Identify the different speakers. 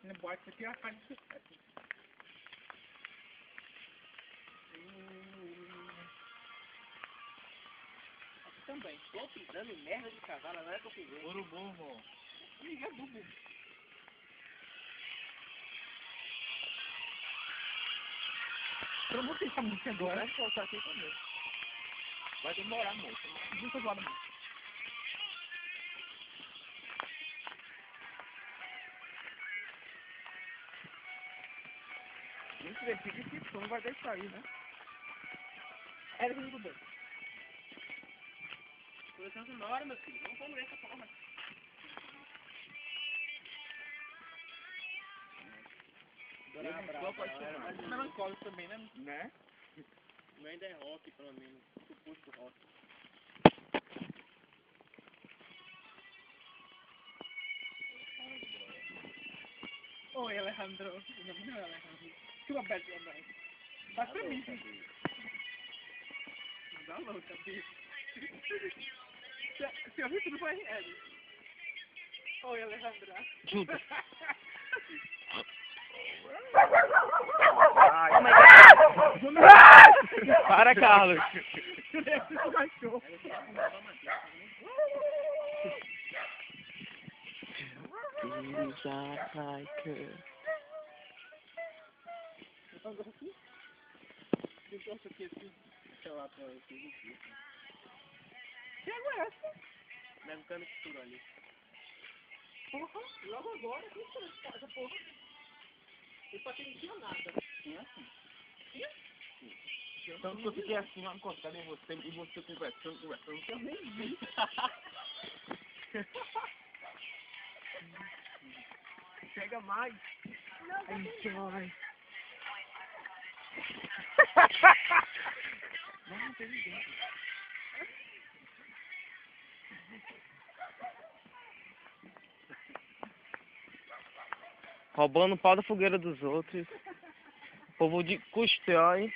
Speaker 1: Na boate isso aqui é a cara de sucesso. Aqui também. Tô pisando em merda de cavalo, não é que eu pisei.
Speaker 2: Urubu, irmão.
Speaker 1: Ih, é bubu. Eu não vou pensar muito agora.
Speaker 2: Vai soltar aqui também. Vai demorar muito.
Speaker 1: Muito agora, mano.
Speaker 2: Gente, decide que som vai deixar aí, né?
Speaker 1: Era muito bem. Coleção sonora, meu filho. Não vamos essa forma.
Speaker 2: Apaixonado.
Speaker 1: Melancólico também, né?
Speaker 2: Né?
Speaker 1: O meu ainda é rock, pelo menos. Suposto rock. Oi, Alejandro. Não é Alejandro. Tua bad também. Vai pra mim. Não dá louca, bicho. Se eu rir, tudo vai rir. Oi, Alejandra.
Speaker 2: Tudo.
Speaker 1: Oh my God!
Speaker 2: Para, Carlos.
Speaker 1: Esse cachorro. Eu gosto aqui. Eu gosto aqui assim. Deixa eu lá pra vocês aqui. Que água é essa? Deve ficar no escuro ali. Porra, logo agora, que essa porra? E pra quem não tinha nada.
Speaker 2: Tinha assim.
Speaker 1: Tinha?
Speaker 2: Então que eu fiquei assim, ó, encostado em você e você conversando.
Speaker 1: Eu nem vi.
Speaker 2: Chega mais.
Speaker 1: Enjoy.
Speaker 2: Não tem ninguém. Roubando o pau da fogueira dos outros. Povo de Custói.